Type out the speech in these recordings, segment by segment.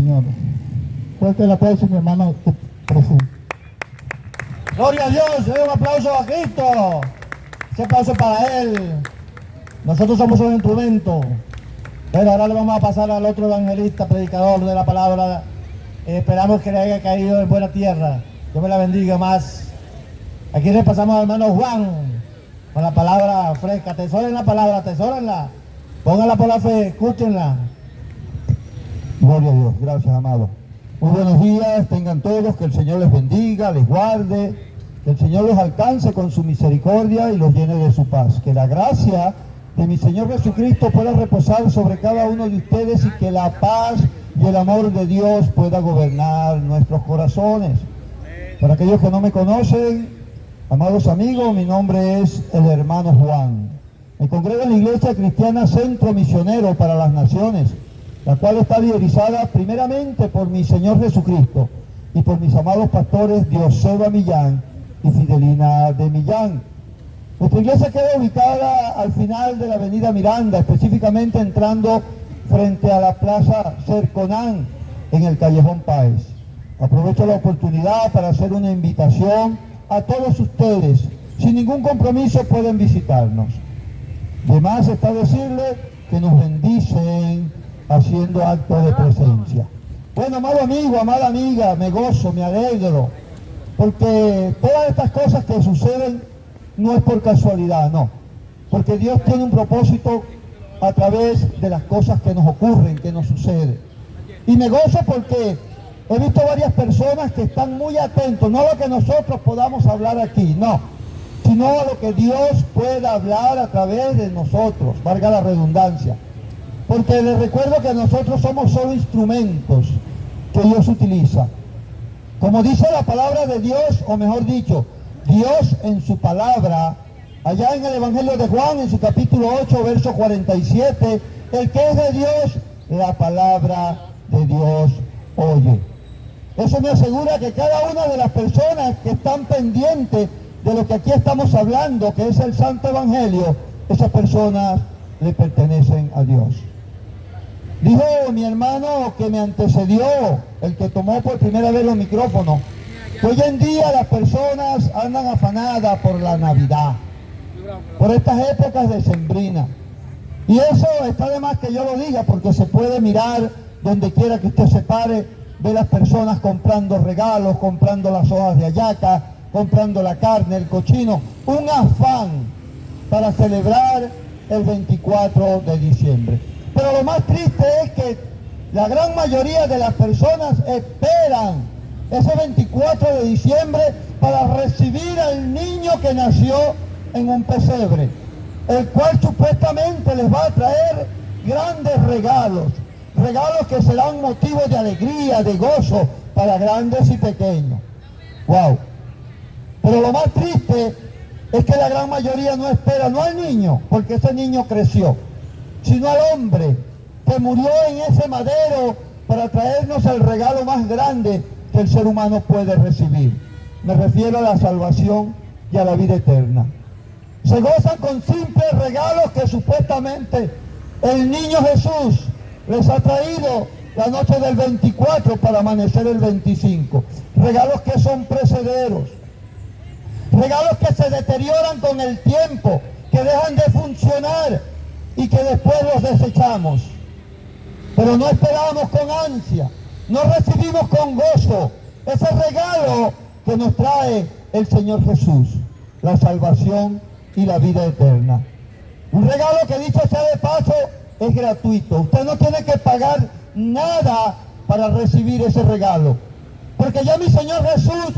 Señor. Fuerte el aplauso, mi hermano presente. Gloria a Dios, le doy un aplauso a Cristo. Ese aplauso para Él. Nosotros somos un instrumento. Pero ahora le vamos a pasar al otro evangelista, predicador de la palabra. Esperamos que le haya caído en buena tierra. Dios me la bendiga más. Aquí le pasamos al hermano Juan con la palabra fresca. Atesoren la palabra, atesórenla. Pónganla por la fe, escúchenla. Gloria a Dios, gracias, amado. Muy buenos días, tengan todos, que el Señor les bendiga, les guarde, que el Señor los alcance con su misericordia y los llene de su paz. Que la gracia de mi Señor Jesucristo pueda reposar sobre cada uno de ustedes y que la paz y el amor de Dios pueda gobernar nuestros corazones. Para aquellos que no me conocen, amados amigos, mi nombre es el hermano Juan. Me congrego en la Iglesia Cristiana Centro Misionero para las Naciones, la cual está liderizada primeramente por mi Señor Jesucristo y por mis amados pastores Dioseba Millán y Fidelina de Millán. Nuestra iglesia queda ubicada al final de la avenida Miranda, específicamente entrando frente a la plaza Cerconán, en el Callejón Páez. Aprovecho la oportunidad para hacer una invitación a todos ustedes. Sin ningún compromiso pueden visitarnos. De más está decirles que nos bendicen haciendo actos de presencia. Bueno, amado amigo, amada amiga, me gozo, me alegro, porque todas estas cosas que suceden no es por casualidad, no. Porque Dios tiene un propósito a través de las cosas que nos ocurren, que nos suceden. Y me gozo porque he visto varias personas que están muy atentos, no a lo que nosotros podamos hablar aquí, no, sino a lo que Dios pueda hablar a través de nosotros, valga la redundancia. Porque les recuerdo que nosotros somos solo instrumentos que Dios utiliza. Como dice la palabra de Dios, o mejor dicho, Dios en su palabra, allá en el Evangelio de Juan, en su capítulo 8, verso 47, el que es de Dios, la palabra de Dios oye. Eso me asegura que cada una de las personas que están pendientes de lo que aquí estamos hablando, que es el Santo Evangelio, esas personas le pertenecen a Dios. Dijo mi hermano que me antecedió, el que tomó por primera vez los micrófonos, que hoy en día las personas andan afanadas por la Navidad, por estas épocas decembrinas. Y eso está de más que yo lo diga, porque se puede mirar donde quiera que usted se pare, ve las personas comprando regalos, comprando las hojas de hallaca, comprando la carne, el cochino, un afán para celebrar el 24 de diciembre. Pero lo más triste es que la gran mayoría de las personas esperan ese 24 de diciembre para recibir al niño que nació en un pesebre, el cual supuestamente les va a traer grandes regalos, regalos que serán motivo de alegría, de gozo para grandes y pequeños. ¡Wow! Pero lo más triste es que la gran mayoría no espera, no al niño, porque ese niño creció, sino al hombre que murió en ese madero para traernos el regalo más grande que el ser humano puede recibir. Me refiero a la salvación y a la vida eterna. Se gozan con simples regalos que supuestamente el niño Jesús les ha traído la noche del 24 para amanecer el 25. Regalos que son precederos. Regalos que se deterioran con el tiempo, que dejan de funcionar y que después los desechamos. Pero no esperamos con ansia, no recibimos con gozo ese regalo que nos trae el Señor Jesús, la salvación y la vida eterna. Un regalo que, dicho sea de paso, es gratuito. Usted no tiene que pagar nada para recibir ese regalo, porque ya mi Señor Jesús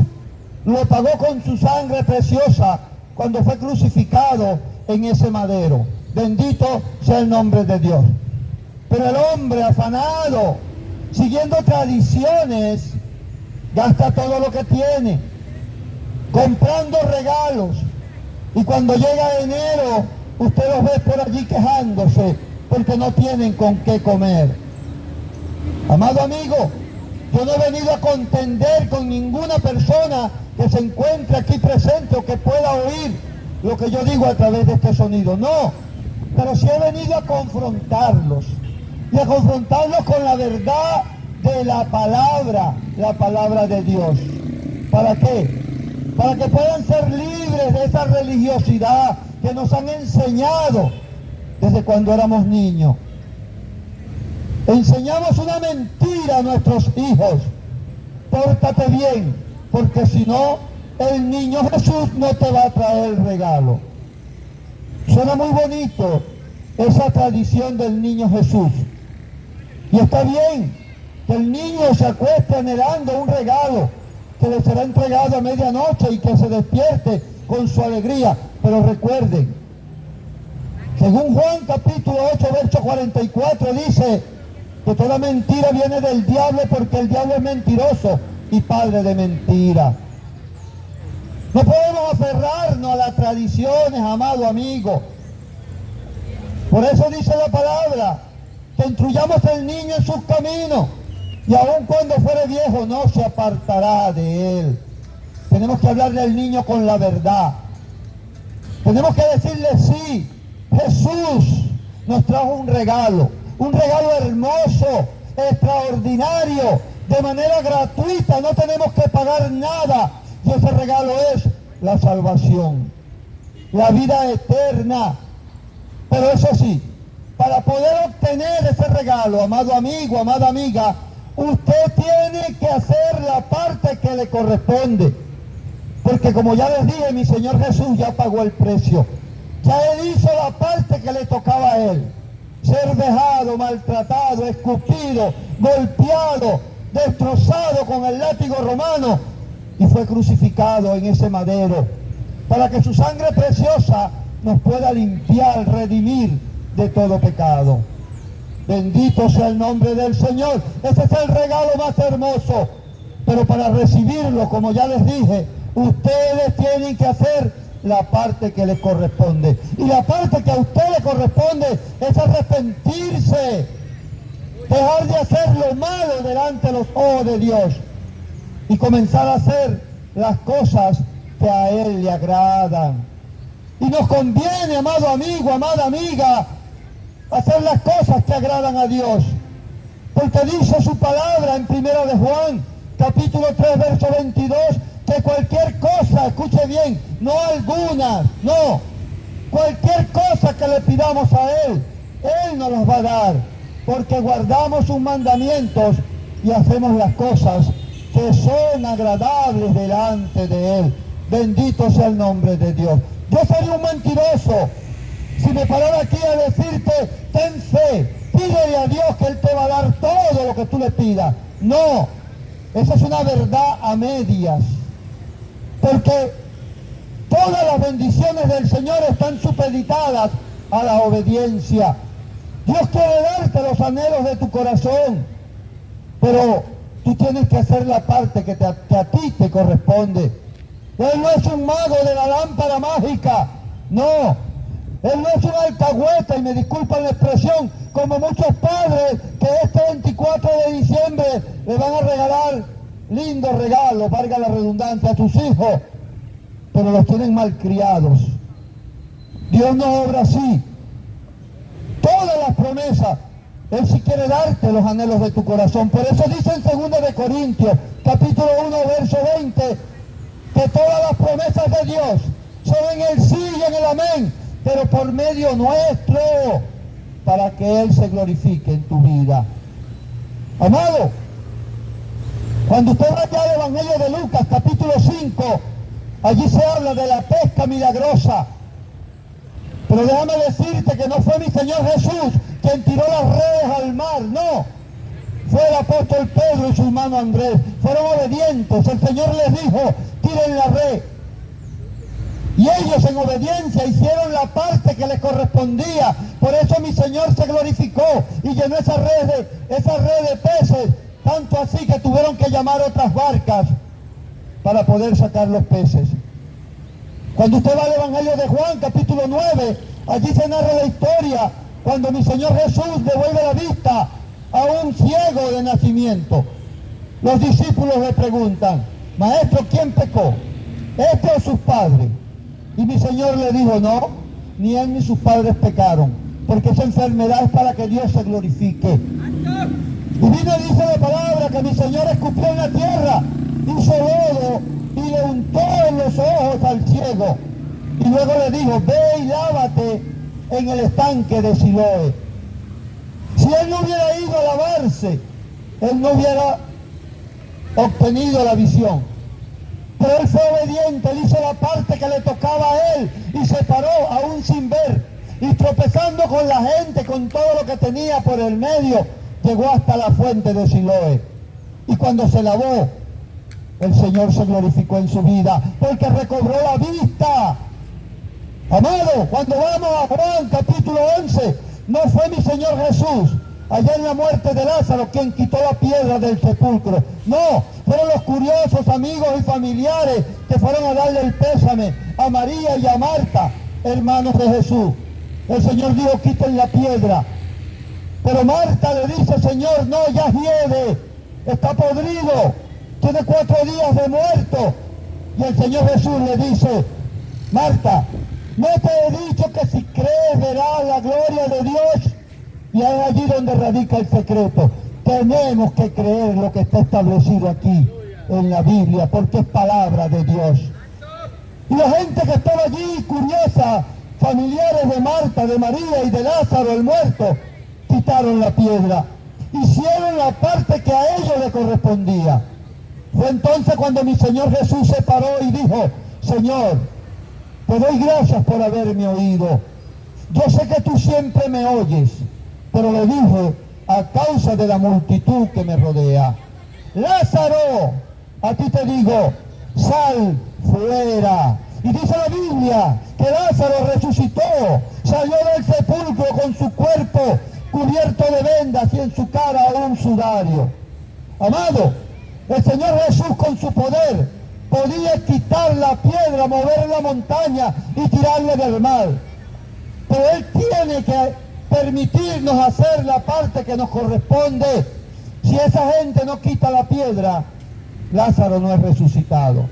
lo pagó con su sangre preciosa cuando fue crucificado en ese madero. Bendito sea el nombre de Dios. Pero el hombre afanado, siguiendo tradiciones, gasta todo lo que tiene, comprando regalos. Y cuando llega enero, usted los ve por allí quejándose porque no tienen con qué comer. Amado amigo, yo no he venido a contender con ninguna persona que se encuentre aquí presente o que pueda oír lo que yo digo a través de este sonido. No, pero sí he venido a confrontarlos. Y a confrontarlos con la verdad de la palabra de Dios. ¿Para qué? Para que puedan ser libres de esa religiosidad que nos han enseñado desde cuando éramos niños. Enseñamos una mentira a nuestros hijos. Pórtate bien, porque si no, el niño Jesús no te va a traer el regalo. Suena muy bonito esa tradición del niño Jesús. Y está bien que el niño se acueste anhelando un regalo que le será entregado a medianoche y que se despierte con su alegría. Pero recuerden, según Juan capítulo 8, verso 44, dice que toda mentira viene del diablo, porque el diablo es mentiroso y padre de mentira. No podemos aferrarnos a las tradiciones, amado amigo. Por eso dice la palabra, que instruyamos al niño en sus caminos, y aun cuando fuere viejo no se apartará de él. Tenemos que hablarle al niño con la verdad. Tenemos que decirle sí, Jesús nos trajo un regalo hermoso, extraordinario, de manera gratuita, no tenemos que pagar nada. Y ese regalo es la salvación, la vida eterna. Pero eso sí, para poder obtener ese regalo, amado amigo, amada amiga, usted tiene que hacer la parte que le corresponde. Porque como ya les dije, mi Señor Jesús ya pagó el precio. Ya Él hizo la parte que le tocaba a Él. Ser vejado, maltratado, escupido, golpeado, destrozado con el látigo romano, y fue crucificado en ese madero, para que su sangre preciosa nos pueda limpiar, redimir de todo pecado. Bendito sea el nombre del Señor. Ese es el regalo más hermoso. Pero para recibirlo, como ya les dije, ustedes tienen que hacer la parte que les corresponde. Y la parte que a usted le corresponde es arrepentirse, dejar de hacer lo malo delante de los ojos de Dios y comenzar a hacer las cosas que a Él le agradan. Y nos conviene, amado amigo, amada amiga, hacer las cosas que agradan a Dios. Porque dice su palabra en 1 de Juan, capítulo 3, verso 22, que cualquier cosa, escuche bien, no algunas, no, cualquier cosa que le pidamos a Él, Él nos las va a dar, porque guardamos sus mandamientos y hacemos las cosas que son agradables delante de Él. Bendito sea el nombre de Dios. Yo sería un mentiroso si me parara aquí a decirte, ten fe, pídele a Dios que Él te va a dar todo lo que tú le pidas. No, esa es una verdad a medias. Porque todas las bendiciones del Señor están supeditadas a la obediencia. Dios quiere darte los anhelos de tu corazón, pero tú tienes que hacer la parte que a ti te corresponde. Él no es un mago de la lámpara mágica, no. Él no es un alcahueta, y me disculpan la expresión, como muchos padres que este 24 de diciembre le van a regalar lindos regalos, valga la redundancia, a sus hijos, pero los tienen malcriados. Dios no obra así. Todas las promesas, Él sí quiere darte los anhelos de tu corazón. Por eso dice en 2 de Corintios, capítulo 1, verso 20, que todas las promesas de Dios son en el sí y en el amén, pero por medio nuestro, para que Él se glorifique en tu vida. Amado, cuando usted vaya al Evangelio de Lucas, capítulo 5, allí se habla de la pesca milagrosa. Pero déjame decirte que no fue mi Señor Jesús quien tiró las redes al mar, no. Fue el apóstol Pedro y su hermano Andrés. Fueron obedientes. El Señor les dijo, tiren la red. Y ellos en obediencia hicieron la parte que les correspondía. Por eso mi Señor se glorificó y llenó esa red de peces, tanto así que tuvieron que llamar otras barcas para poder sacar los peces. Cuando usted va al Evangelio de Juan, capítulo 9, allí se narra la historia cuando mi Señor Jesús devuelve la vista a un ciego de nacimiento. Los discípulos le preguntan, Maestro, ¿quién pecó? ¿Este o sus padres? Y mi Señor le dijo, no, ni él ni sus padres pecaron, porque esa enfermedad es para que Dios se glorifique. Y vino y dice la palabra que mi Señor escupió en la tierra, hizo lodo y le untó en los ojos al ciego. Y luego le dijo, ve y lávate en el estanque de Siloé. Si él no hubiera ido a lavarse, él no hubiera obtenido la visión. Pero él fue obediente, él hizo la parte que le tocaba a él y se paró aún sin ver. Y tropezando con la gente, con todo lo que tenía por el medio, llegó hasta la fuente de Siloé. Y cuando se lavó, el Señor se glorificó en su vida, porque recobró la vista. Amado, cuando vamos a Juan capítulo 11, no fue mi Señor Jesús, allá en la muerte de Lázaro, quien quitó la piedra del sepulcro. No, fueron los curiosos amigos y familiares que fueron a darle el pésame a María y a Marta, hermanos de Jesús. El Señor dijo, quiten la piedra. Pero Marta le dice, Señor, no, ya hiede, está podrido, tiene 4 días de muerto. Y el Señor Jesús le dice, Marta, ¿no te he dicho que si crees verás la gloria de Dios? Y es allí donde radica el secreto. Tenemos que creer lo que está establecido aquí en la Biblia, porque es palabra de Dios. Y la gente que estaba allí, curiosa, familiares de Marta, de María y de Lázaro, el muerto, quitaron la piedra, hicieron la parte que a ellos le correspondía. Fue entonces cuando mi Señor Jesús se paró y dijo, Señor, te doy gracias por haberme oído. Yo sé que tú siempre me oyes, pero le dije a causa de la multitud que me rodea. Lázaro, a ti te digo, sal fuera. Y dice la Biblia que Lázaro resucitó, salió del sepulcro con su cuerpo cubierto de vendas y en su cara un sudario. Amado, el Señor Jesús con su poder podía quitar la piedra, mover la montaña y tirarle del mar. Pero Él tiene que permitirnos hacer la parte que nos corresponde. Si esa gente no quita la piedra, Lázaro no es resucitado.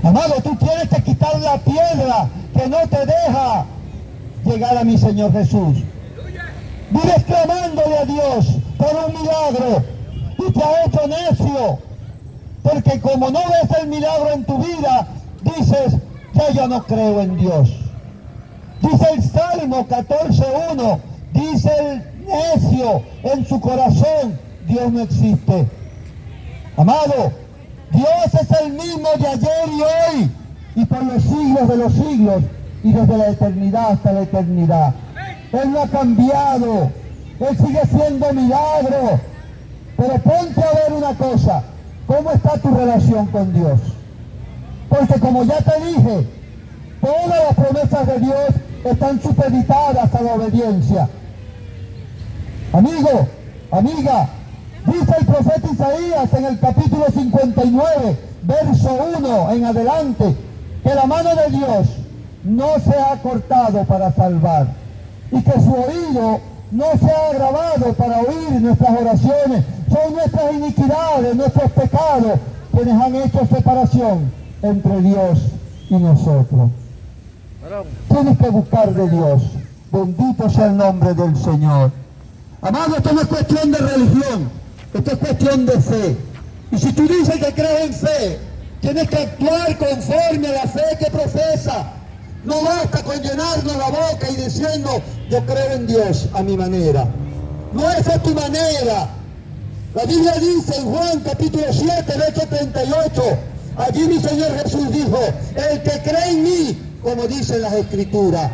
Amado, tú tienes que quitar la piedra que no te deja llegar a mi Señor Jesús. Vives clamándole a Dios por un milagro y te ha hecho necio, porque como no ves el milagro en tu vida, dices, ya yo no creo en Dios. Dice el Salmo 14:1, dice el necio en su corazón, Dios no existe. Amado, Dios es el mismo de ayer y hoy, y por los siglos de los siglos, y desde la eternidad hasta la eternidad. Él no ha cambiado, Él sigue siendo milagro. Pero ponte a ver una cosa, ¿cómo está tu relación con Dios? Porque como ya te dije, todas las promesas de Dios están supeditadas a la obediencia. Amigo, amiga, dice el profeta Isaías en el capítulo 59, verso 1 en adelante, que la mano de Dios no se ha cortado para salvar y que su oído no se ha agravado para oír nuestras oraciones. Son nuestras iniquidades, nuestros pecados, quienes han hecho separación entre Dios y nosotros. Tienes que buscar de Dios. Bendito sea el nombre del Señor. Amado, esto no es cuestión de religión, esto es cuestión de fe. Y si tú dices que crees en fe, tienes que actuar conforme a la fe que profesa. No basta con llenarnos la boca y diciendo, yo creo en Dios a mi manera. No esa es tu manera. La Biblia dice en Juan capítulo 7, verso 38, allí mi Señor Jesús dijo, el que cree en mí, como dicen las Escrituras,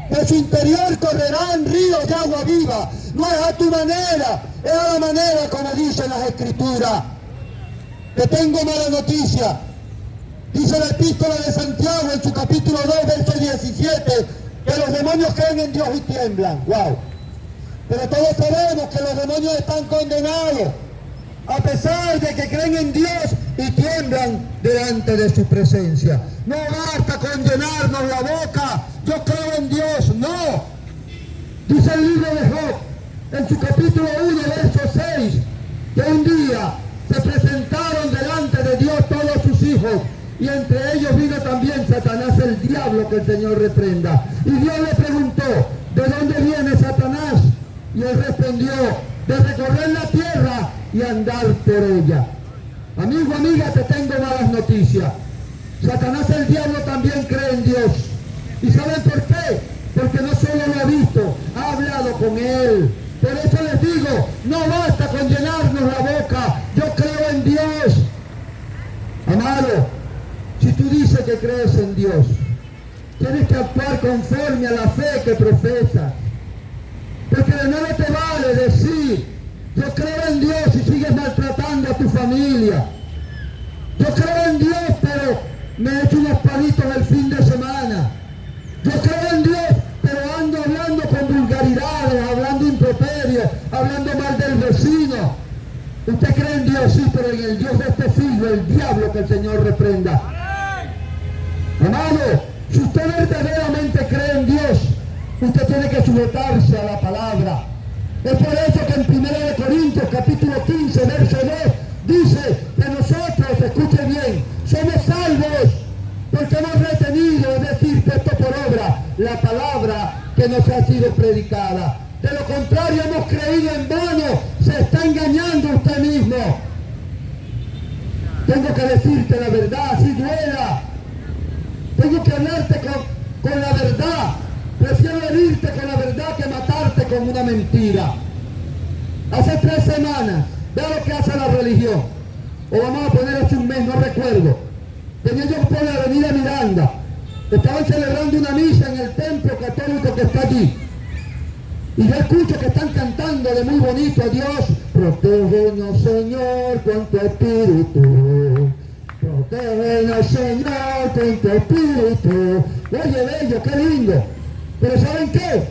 de su interior correrán ríos de agua viva. No es a tu manera, es a la manera como dicen las Escrituras. Te tengo mala noticia. Dice la epístola de Santiago en su capítulo 2, verso 17, que los demonios creen en Dios y tiemblan. ¡Wow! Pero todos sabemos que los demonios están condenados, a pesar de que creen en Dios y tiemblan delante de su presencia. No basta con llenarnos la boca, yo creo en Dios, no. Dice el libro de Job, en su capítulo 1, verso 6, que un día se presentaron delante de Dios todos sus hijos, y entre ellos vino también Satanás, el diablo, que el Señor reprenda. Y Dios le preguntó, ¿de dónde viene Satanás? Y él respondió, de recorrer la tierra y andar por ella. Amigo, amiga, te tengo malas noticias. Satanás, el diablo, también cree en Dios. ¿Y saben por qué? Porque no solo lo ha visto, ha hablado con él. Por eso les digo, no basta con llenarnos la boca. Yo creo en Dios. Amado, si tú dices que crees en Dios, tienes que actuar conforme a la fe que profesas. Porque de nada te vale decir, yo creo en Dios y sigues maltratando a tu familia. Yo creo en Dios, pero me he hecho unos palitos el fin de semana. Yo creo en Dios, pero ando hablando con vulgaridades, hablando improperios, hablando mal del vecino. Usted cree en Dios, sí, pero en el Dios de este siglo, el diablo, que el Señor reprenda. Amado, si usted verdaderamente cree en Dios, usted tiene que sujetarse a la palabra. Es por eso que en 1 Corintios capítulo 15, verso 2, dice que nosotros, escuche bien, somos salvos porque hemos retenido, es decir, puesto por obra la palabra que nos ha sido predicada. De lo contrario, hemos creído en vano, se está engañando usted mismo. Tengo que decirte la verdad, si duela. Tengo que hablarte con la verdad. Prefiero herirte con la verdad que matarte con una mentira. Hace 3 semanas, vea lo que hace la religión. O vamos a poner hace un mes, no recuerdo. Tenía yo por la avenida Miranda. Estaban celebrando una misa en el templo católico que está allí. Y yo escucho que están cantando de muy bonito a Dios. Protégenos, Señor, con tu espíritu. Protégenos, Señor, con tu espíritu. Oye, bello, qué lindo. Pero ¿saben qué?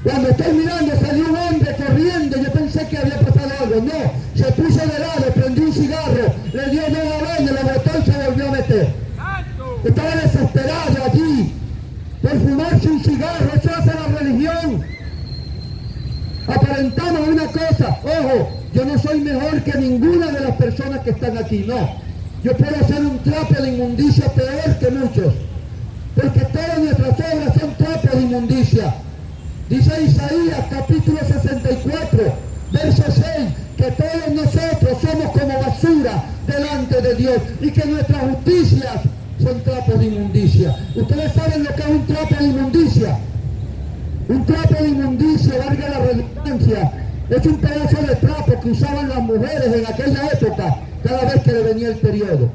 Cuando estoy mirando salió un hombre corriendo, yo pensé que había pasado algo. No, se puso de lado, prendió un cigarro, le dio 2 veces, lo botó y se volvió a meter. Estaba desesperado allí por fumarse un cigarro. Eso hace la religión. Aparentamos una cosa. Ojo, yo no soy mejor que ninguna de las personas que están aquí, no. Yo puedo hacer un trapo de inmundicia peor que muchos. Porque todas nuestras obras son trapos de inmundicia. Dice Isaías capítulo 64, verso 6, que todos nosotros somos como basura delante de Dios y que nuestras justicias son trapos de inmundicia. ¿Ustedes saben lo que es un trapo de inmundicia? Un trapo de inmundicia, valga la redundancia, es un pedazo de trapo que usaban las mujeres en aquella época cada vez que le venía el periodo.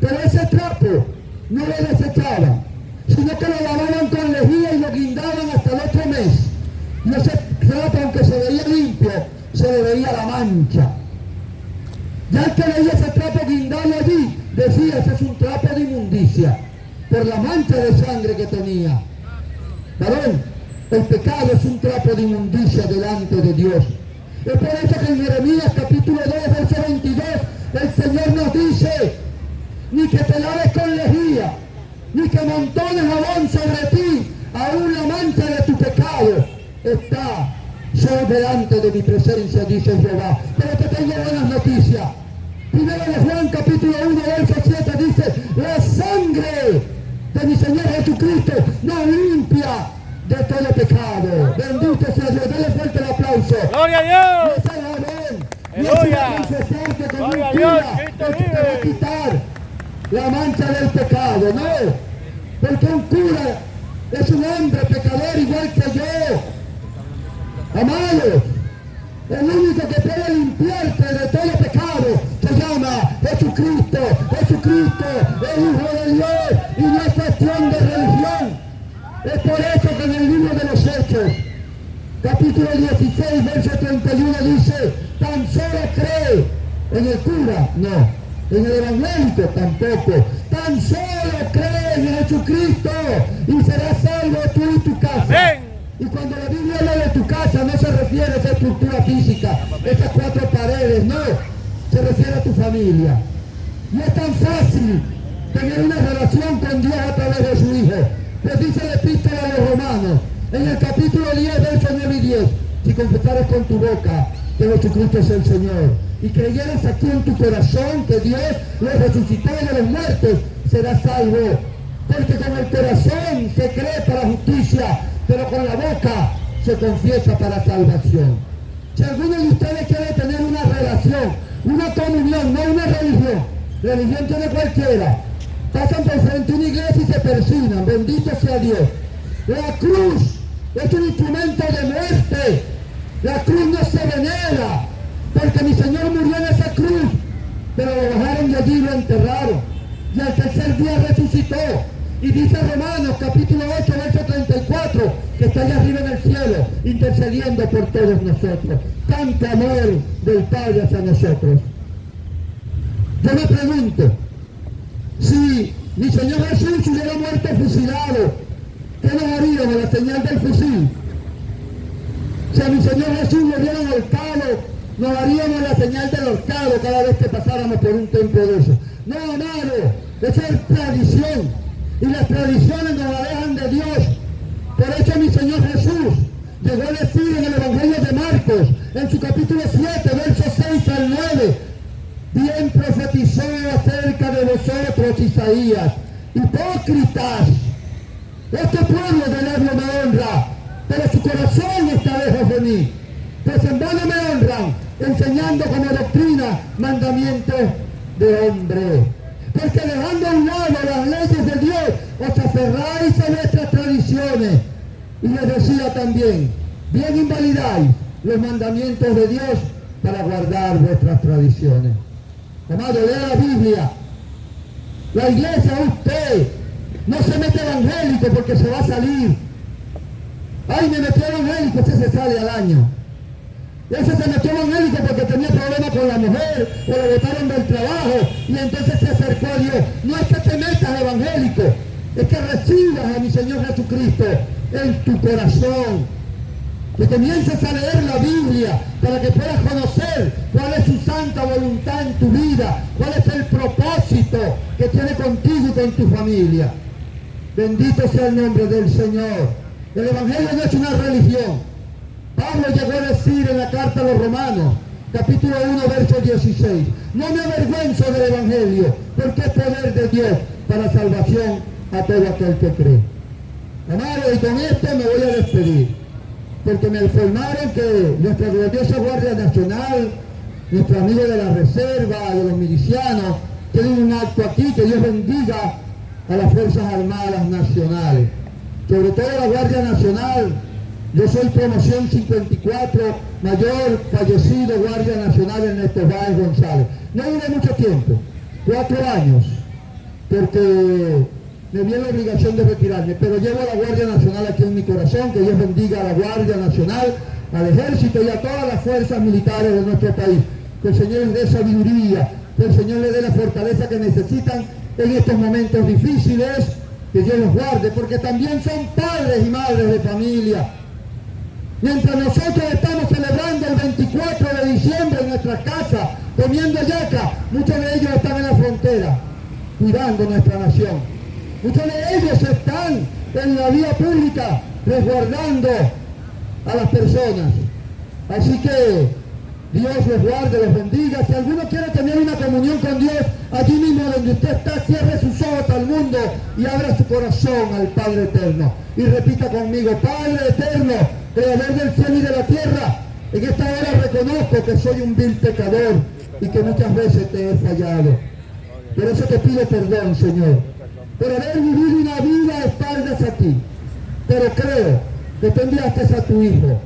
Pero ese trapo no lo desechaban, sino que lo lavaban con lejía y lo guindaban hasta el otro mes. Y ese trapo, aunque se veía limpio, se le veía la mancha. Ya el que veía ese trapo guindado allí, decía, ese es un trapo de inmundicia, por la mancha de sangre que tenía. ¿Varón? El pecado es un trapo de inmundicia delante de Dios. Es por eso que en Jeremías capítulo 2, verso 22, el Señor nos dice, ni que te laves con lejía, ni que montones jabón sobre ti, aún la mancha de tu pecado está solo delante de mi presencia, dice Jehová. Pero te tengo buenas noticias. Primero de Juan capítulo 1, verso 7 dice, la sangre de mi Señor Jesucristo nos limpia de todo pecado. Bendito sea Dios. Dale fuerte el aplauso. ¡Gloria a Dios! No es amén. ¡Aleluya! No es confesarte con ¡Gloria a un Dios! cura, ¡Cristo porque te va a vive! quitar la mancha del pecado. No, porque un cura es un hombre pecador igual que yo. Amados, el único que puede limpiarte de todo pecado se llama Jesucristo. Jesucristo es Hijo de Dios y no es cuestión de religión. Es por eso que en el libro de los Hechos, capítulo 16, verso 31 dice, tan solo cree en el cura, no, en el evangélico tampoco, tan solo cree en Jesucristo y serás salvo tú y tu casa. Amén. Y cuando la Biblia habla de tu casa no se refiere a esa estructura física, esas 4 paredes, no, se refiere a tu familia. Y es tan fácil tener una relación con Dios a través de su Hijo. Pues dice la epístola a los Romanos, en el capítulo 10, versos 9 y 10, si confesares con tu boca que Jesucristo es el Señor, y creyeras aquí en tu corazón que Dios lo resucitó de los muertos, serás salvo. Porque con el corazón se cree para justicia, pero con la boca se confiesa para salvación. Si alguno de ustedes quiere tener una relación, una comunión, no una religión, religión tiene cualquiera, pasan por frente a una iglesia y se persignan, bendito sea Dios. La cruz es un instrumento de muerte, la cruz no se venera, porque mi Señor murió en esa cruz, pero lo bajaron de allí y lo enterraron, y al tercer día resucitó. Y dice Romanos capítulo 8, verso 34, que está allá arriba en el cielo, intercediendo por todos nosotros. Tanto amor del Padre hacia nosotros. Yo me pregunto, si mi Señor Jesús hubiera muerto fusilado, ¿qué nos haríamos? La señal del fusil. Si a mi Señor Jesús lo hubieran ahorcado, nos haríamos la señal del ahorcado cada vez que pasáramos por un templo de eso. No, amado, esa es tradición. Y las tradiciones nos alejan de Dios. Por eso mi Señor Jesús llegó a decir en el Evangelio de Marcos, en su capítulo 7, versos 6 al 9, bien profetizó acerca de vosotros Isaías, hipócritas, este pueblo de labio me honra, pero su corazón está lejos de mí, pues en vano me honran, enseñando como doctrina mandamientos de hombre. Porque dejando a un lado las leyes de Dios, os aferráis a vuestras tradiciones. Y les decía también, bien invalidáis los mandamientos de Dios para guardar vuestras tradiciones. Amado, lea la Biblia. La iglesia, usted, no se mete evangélico porque se va a salir. Ay, me metió evangélico, ese se sale al año. Ese se metió evangélico porque tenía problemas con la mujer, o lo botaron del trabajo, y entonces se acercó a Dios. No es que te metas evangélico, es que recibas a mi Señor Jesucristo en tu corazón. Que comiences a leer la Biblia para que puedas conocer cuál es su santa voluntad en tu vida, cuál es el propósito que tiene contigo y con tu familia. Bendito sea el nombre del Señor. El evangelio no es una religión. Pablo llegó a decir en la carta a los Romanos, capítulo 1, verso 16, no me avergüenzo del evangelio, porque es poder de Dios para salvación a todo aquel que cree. Amado, y con esto me voy a despedir, porque me informaron que nuestra gloriosa Guardia Nacional, nuestro amigo de la Reserva, de los milicianos, tienen un acto aquí. Que Dios bendiga a las Fuerzas Armadas Nacionales, sobre todo la Guardia Nacional. Yo soy promoción 54, mayor fallecido Guardia Nacional Ernesto Báez González. No duré mucho tiempo, 4 años, porque me vi en la obligación de retirarme, pero llevo a la Guardia Nacional aquí en mi corazón. Que Dios bendiga a la Guardia Nacional, al Ejército y a todas las fuerzas militares de nuestro país. Que el Señor les dé sabiduría, que el Señor les dé la fortaleza que necesitan en estos momentos difíciles. Que Dios los guarde, porque también son padres y madres de familia. Mientras nosotros estamos celebrando el 24 de diciembre en nuestras casas, comiendo yaca, muchos de ellos están en la frontera, cuidando nuestra nación. Muchos de ellos están en la vía pública, resguardando a las personas. Así que Dios los guarde, los bendiga. Si alguno quiere tener una comunión con Dios, allí mismo donde usted está, cierre sus ojos al mundo y abra su corazón al Padre Eterno. Y repita conmigo: Padre Eterno, Creador del cielo y de la tierra, en esta hora reconozco que soy un vil pecador y que muchas veces te he fallado. Por eso te pido perdón, Señor, por haber vivido una vida a espaldas a ti. Pero creo que tú enviaste a tu Hijo,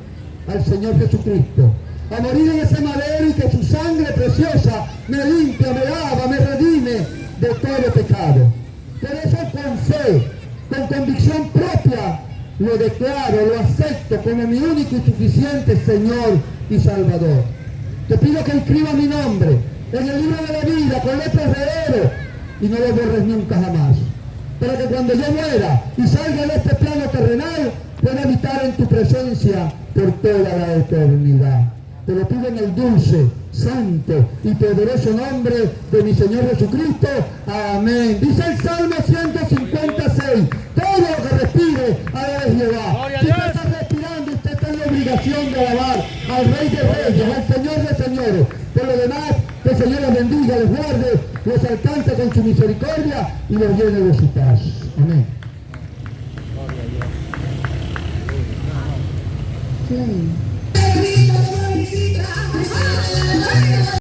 al Señor Jesucristo, a morir en ese madero, y que su sangre preciosa me limpia, me lava, me redime de todo pecado. Por eso con fe, con convicción propia, lo declaro, lo acepto como mi único y suficiente Señor y Salvador. Te pido que escriba mi nombre en el libro de la vida con letras de oro y no lo borres nunca jamás, para que cuando yo muera y salga de este plano terrenal pueda habitar en tu presencia por toda la eternidad. Te lo pido en el dulce, santo y poderoso nombre de mi Señor Jesucristo. Amén. Dice el Salmo 156, todo lo que respire, alabe Jehová. Si usted está respirando, usted está en la obligación de alabar al Rey de Reyes, al Señor de Señores. Por lo demás, que el Señor los bendiga, les guarde, los alcance con su misericordia y los llene de su paz. Amén. Play.